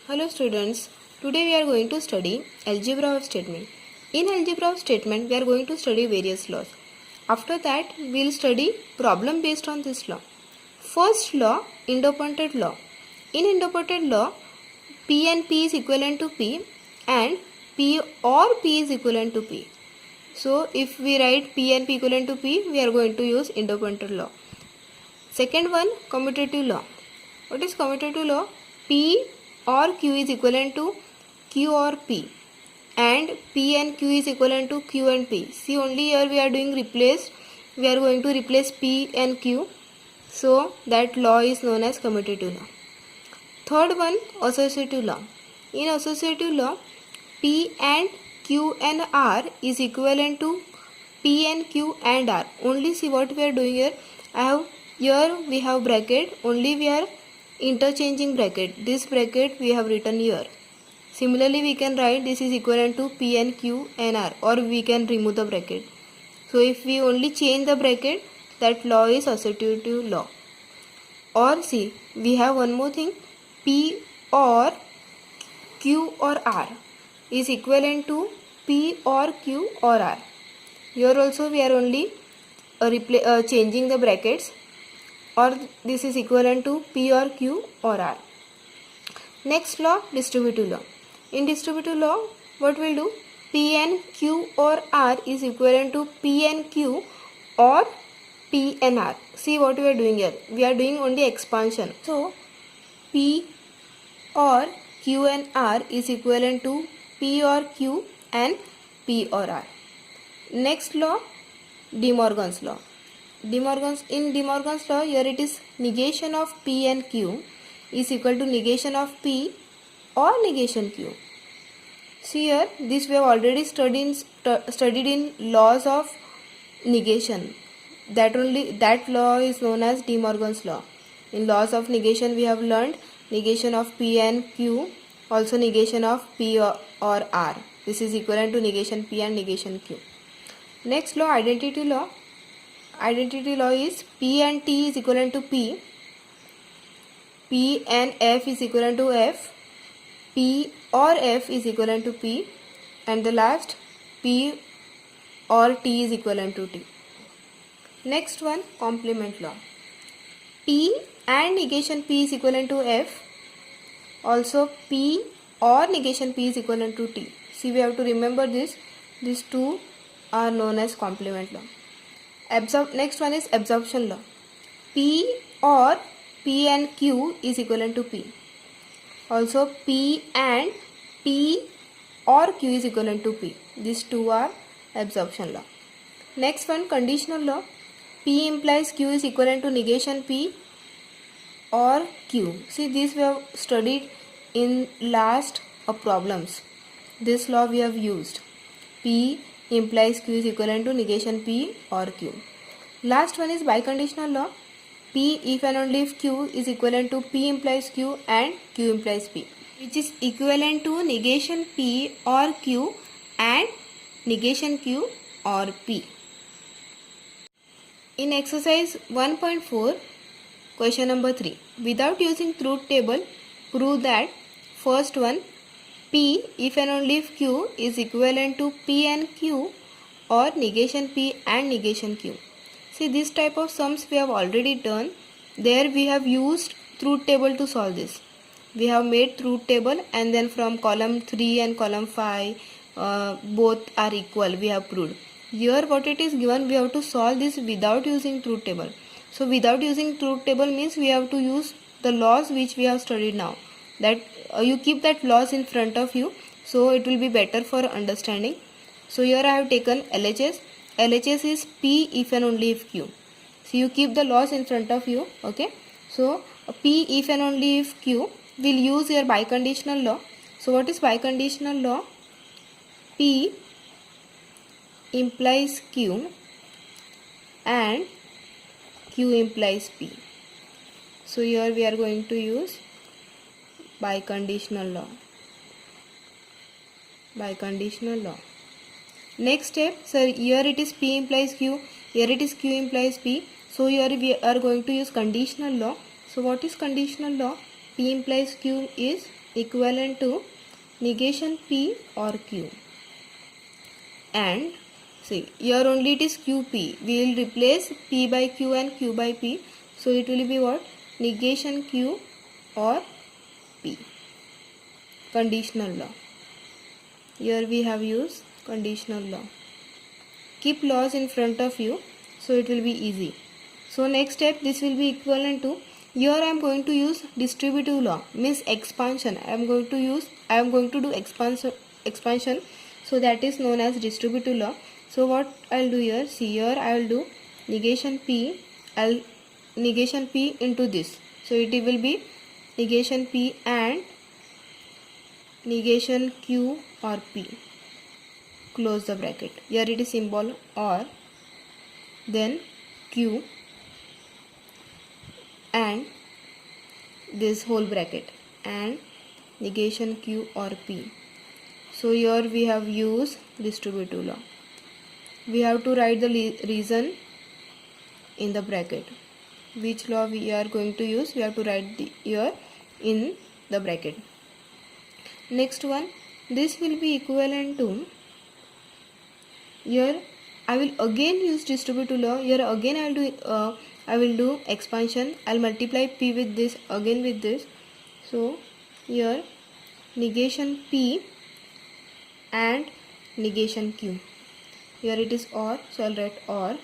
Hello students, today we are going to study algebra of statement. In algebra of statement, we are going to study various laws. After that, we will study problem based on this law. First law, idempotent law. In idempotent law, P and P is equivalent to P and P or P is equivalent to P. So, if we write P and P equivalent to P, we are going to use idempotent law. Second one, commutative law. What is commutative law? P or Q is equivalent to Q or P and P and Q is equivalent to Q and P. See, only here we are doing replace. We are going to replace P and Q. So that law is known as commutative law. Third one, associative law. In associative law, P and Q and R is equivalent to P and Q and R. Only see what we are doing here. Here we have bracket. Only we are interchanging bracket. This bracket we have written here. Similarly, we can write this is equivalent to P and Q and R, or we can remove the bracket. So if we only change the bracket, that law is associative law. Or see, we have one more thing, P or Q or R is equivalent to P or Q or R. Here also we are only changing the brackets, or this is equivalent to P or Q or R. Next law, distributive law. In distributive law, what we'll do? P and Q or R is equivalent to P and Q or P and R. See what we are doing here. We are doing only expansion. So, P or Q and R is equivalent to P or Q and P or R. Next law, De Morgan's law. In De Morgan's law, here it is negation of P and Q is equal to negation of P or negation Q. See here, this we have already studied in laws of negation. That law is known as De Morgan's law. In laws of negation, we have learned negation of P and Q, also negation of P or R. This is equivalent to negation P and negation Q. Next law, identity law. Identity law is P and T is equivalent to P, P and F is equivalent to F, P or F is equivalent to P, and the last P or T is equivalent to T. Next one, complement law. P and negation P is equivalent to F, also P or negation P is equivalent to T. See, we have to remember this. These two are known as complement law. Next one is absorption law. P or P and Q is equivalent to P. Also P and P or Q is equivalent to P. These two are absorption law. Next one, conditional law. P implies Q is equivalent to negation P or Q. See, this we have studied in last problems. This law we have used. P implies Q is equivalent to negation P or Q. Last one is biconditional law. P if and only if Q is equivalent to P implies Q and Q implies P, which is equivalent to negation P or Q and negation Q or P. In exercise 1.4, question number 3. Without using truth table, prove that first one, P if and only if Q is equivalent to P and Q or negation P and negation Q. See, this type of sums we have already done. There we have used truth table to solve this. We have made truth table, and then from column 3 and column 5 both are equal, we have proved. Here what it is given, we have to solve this without using truth table. So without using truth table means we have to use the laws which we have studied now. That you keep that laws in front of you, so it will be better for understanding. So here I have taken LHS. LHS is P if and only if Q. So you keep the laws in front of you. Okay. So P if and only if Q, will use your biconditional law. So what is biconditional law? P implies Q and Q implies P. So here we are going to use biconditional law. Biconditional law. Next step, sir, here it is P implies Q, here it is Q implies P. So here we are going to use conditional law. So what is conditional law? P implies Q is equivalent to negation P or Q. And see, here only it is QP. We will replace P by Q and Q by P. So it will be what? Negation Q or P. Conditional law. Here we have used conditional law. Keep laws in front of you so it will be easy. So next step, this will be equivalent to, here I am going to use distributive law, means expansion. I am going to do expansion, so that is known as distributive law. So what I will do here, see, here I will do negation P, negation P into this. So it will be negation P and negation Q or P. Close the bracket. Here it is symbol or, then Q and this whole bracket and negation Q or P. So here we have used distributive law. We have to write the reason in the bracket. Which law we are going to use, we have to write here in the bracket. Next one, this will be equivalent to, here I will again use distributive law. Here again I will do expansion. I will multiply P with this, again with this. So here negation P and negation Q. Here it is or, so I will write or,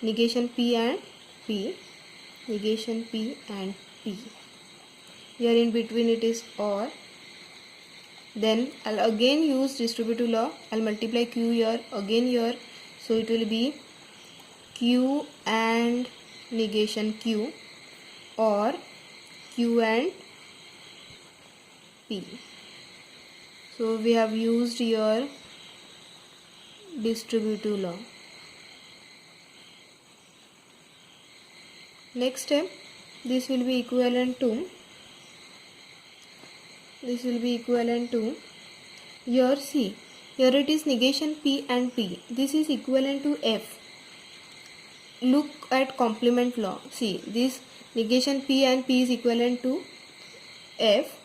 negation P and P, negation P and P. Here in between it is or. Then I will again use distributive law. I will multiply Q here, again here. So it will be Q and negation Q or Q and P. So we have used here distributive law. Next step, this will be equivalent to, here see, here it is negation P and P. This is equivalent to F. Look at complement law. See, this negation P and P is equivalent to F.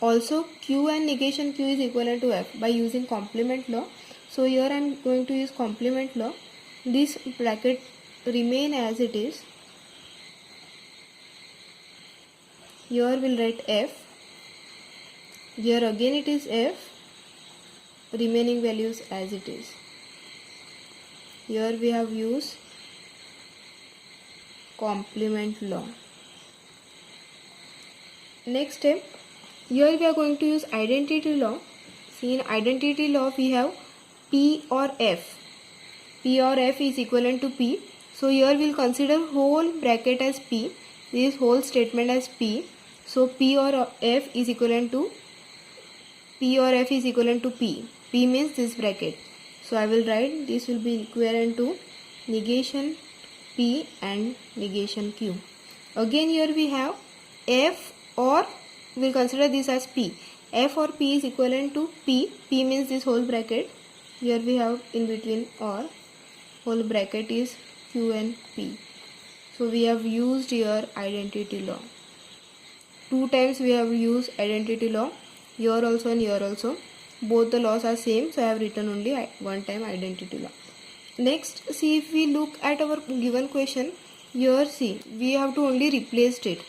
Also Q and negation Q is equivalent to F by using complement law. So here I am going to use complement law. This bracket remain as it is. Here we will write F. Here again it is F. Remaining values as it is. Here we have used complement law. Next step, here we are going to use identity law. See, in identity law we have P or F. P or F is equivalent to P. So here we will consider whole bracket as P, this whole statement as P. So P or F is equivalent to P. P means this bracket. So I will write this will be equivalent to negation P and negation Q. Again here we have F or, we will consider this as P. F or P is equivalent to P. P means this whole bracket. Here we have in between or, whole bracket is Q and P. So we have used here identity law. 2 times we have used identity law. Here also and here also. Both the laws are same, so I have written only one time identity law. Next, see, if we look at our given question, here see, we have to only replace it.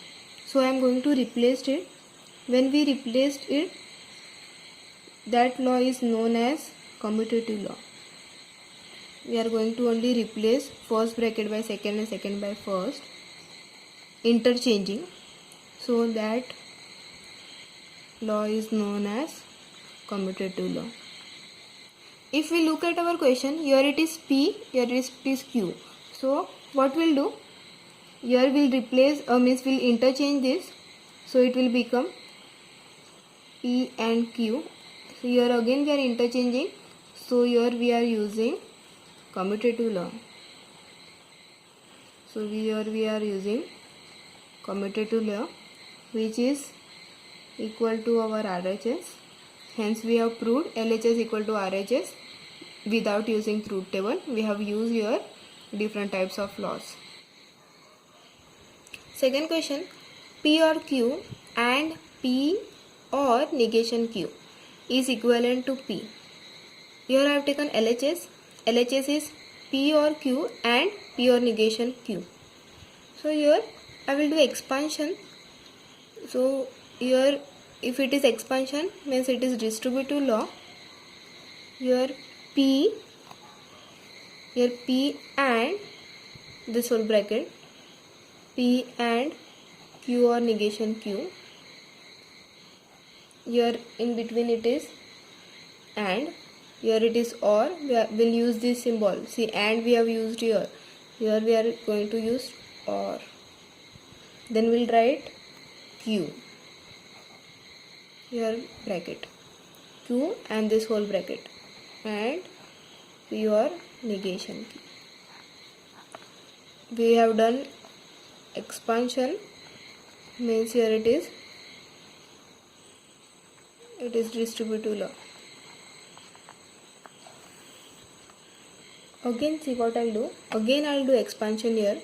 So I am going to replace it. When we replaced it, that law is known as commutative law. We are going to only replace first bracket by second and second by first, interchanging. So that law is known as commutative law. If we look at our question, here it is P, here it is Q. So what we'll do? Here we'll replace, we'll interchange this. So it will become P and Q. So here again we are interchanging. So here we are using commutative law. So here we are using commutative law, which is equal to our RHS. Hence we have proved LHS equal to RHS without using truth table. We have used here different types of laws. Second question, P or Q and P or negation Q is equivalent to P. Here I have taken LHS. LHS is P or Q and P or negation Q. So here I will do expansion. So here if it is expansion means it is distributive law. Here P and this whole bracket, P and Q or negation Q. Here in between it is and, here it is or. We will use this symbol. See, and we have used here. Here we are going to use or. Then we'll write Q. Here bracket Q and this whole bracket and P or negation Q. We have done expansion means here it is distributive law. Again see what I'll do. Again I'll do expansion here.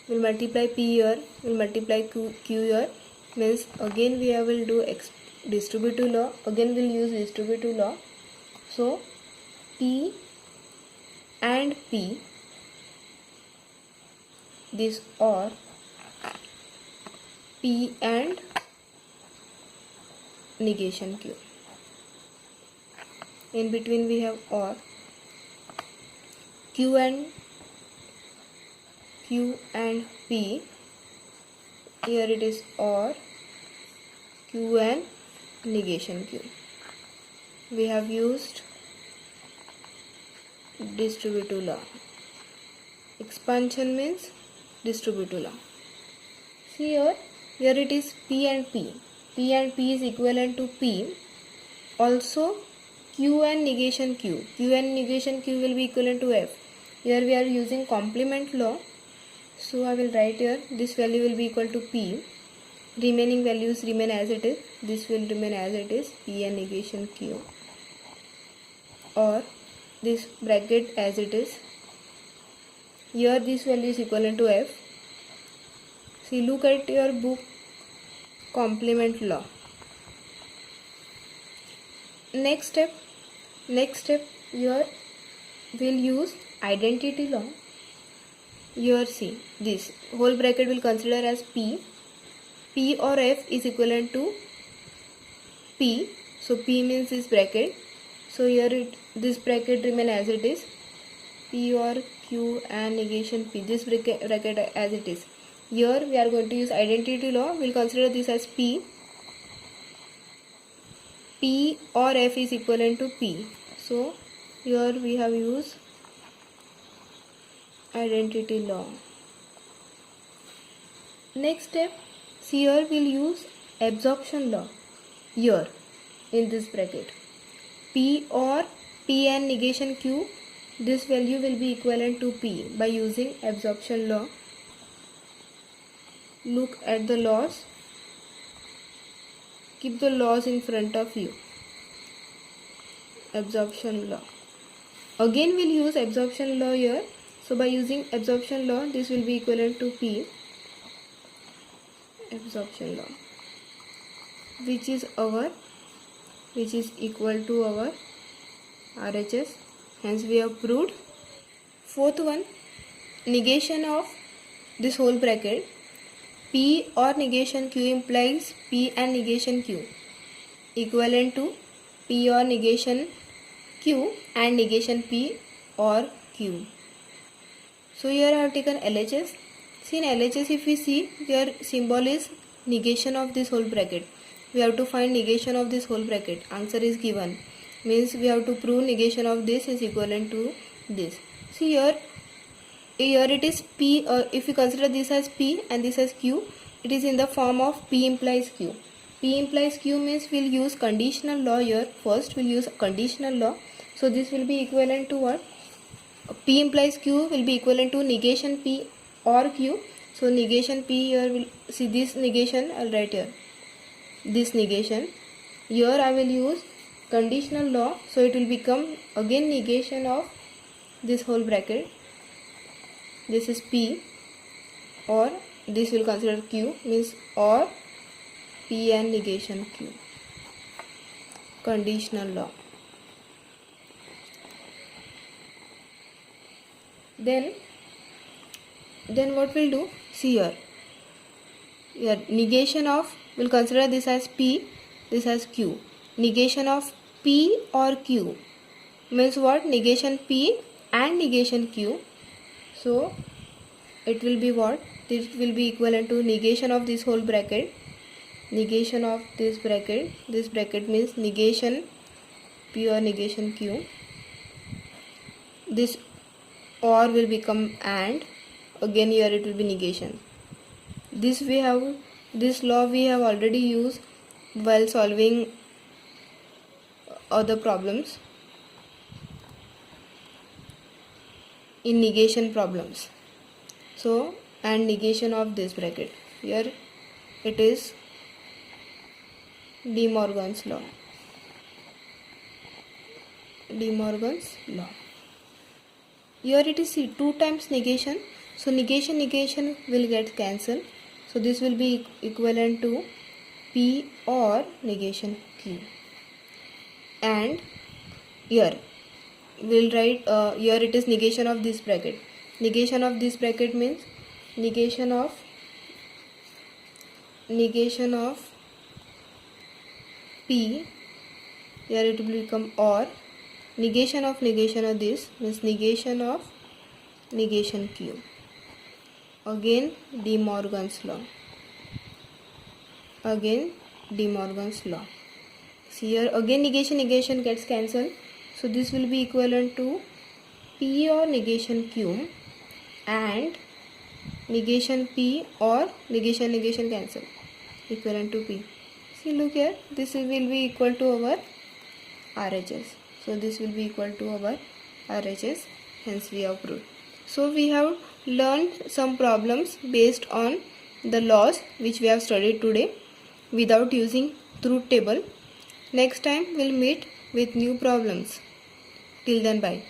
We'll multiply P here. We'll multiply Q here. Means again we will do distributive law. Again we'll use distributive law. So P and P, this or, P and negation Q. In between we have or. Q and P. Here it is or, Q and negation Q. We have used distributive law. Expansion means distributive law. See here it is P and P. P and P is equivalent to P. Also Q and negation Q. Q and negation Q will be equivalent to F. Here we are using complement law. So I will write here this value will be equal to P. Remaining values remain as it is. This will remain as it is, P and negation Q. Or this bracket as it is. Here this value is equivalent to F. See, look at your book, complement law. Next step here we'll use identity law. Here see, this whole bracket will consider as P. P or F is equivalent to P. So P means this bracket. So here this bracket remain as it is. P or Q and negation P. This bracket as it is. Here we are going to use identity law. We'll consider this as P. P or F is equivalent to P. So here we have used identity law. Next step, see here we'll use absorption law. Here in this bracket, P or P and negation Q, this value will be equivalent to P by using absorption law. Look at the laws. Keep the laws in front of you. Absorption law. Again we'll use absorption law here. So by using absorption law, this will be equivalent to P. Absorption law, which is equal to our RHS. Hence we have proved. Fourth one, negation of this whole bracket. P or negation Q implies P and negation Q equivalent to P or negation Q and negation P or Q. So here I have taken LHS. See, in LHS if we see, their symbol is negation of this whole bracket. We have to find negation of this whole bracket. Answer is given. Means we have to prove negation of this is equivalent to this. See here it is P. If we consider this as P and this as Q, it is in the form of P implies Q. P implies Q means we'll use conditional law here. First we'll use conditional law. So this will be equivalent to what? P implies Q will be equivalent to negation P or Q. So negation P here will see this negation. I'll write here this negation. Here I will use conditional law. So it will become again negation of this whole bracket. This is P or this will consider Q means or P and negation Q. conditional law. Then what we'll do, see here negation of, we'll consider this as P, this as Q. Negation of P or Q means what? Negation P and negation Q. So it will be what? This will be equivalent to negation of this whole bracket, negation of this bracket means negation P or negation Q. This or will become and, again here it will be negation. This law we have already used while solving other problems in negation problems. So, and negation of this bracket, here it is De Morgan's law. Here it is 2 times negation, so negation will get cancelled. So this will be equivalent to P or negation Q. And here we'll write, here it is negation of this bracket. Negation of this bracket means negation of P, here it will become or. Negation of this means negation of negation Q. Again De Morgan's law. See here again negation gets cancelled. So this will be equivalent to P or negation Q and negation P or negation cancel, equivalent to P. See, look here, this will be equal to our RHS. So this will be equal to our RHS, hence we have proved. So we have learned some problems based on the laws which we have studied today without using truth table. Next time we'll meet with new problems. Till then, bye.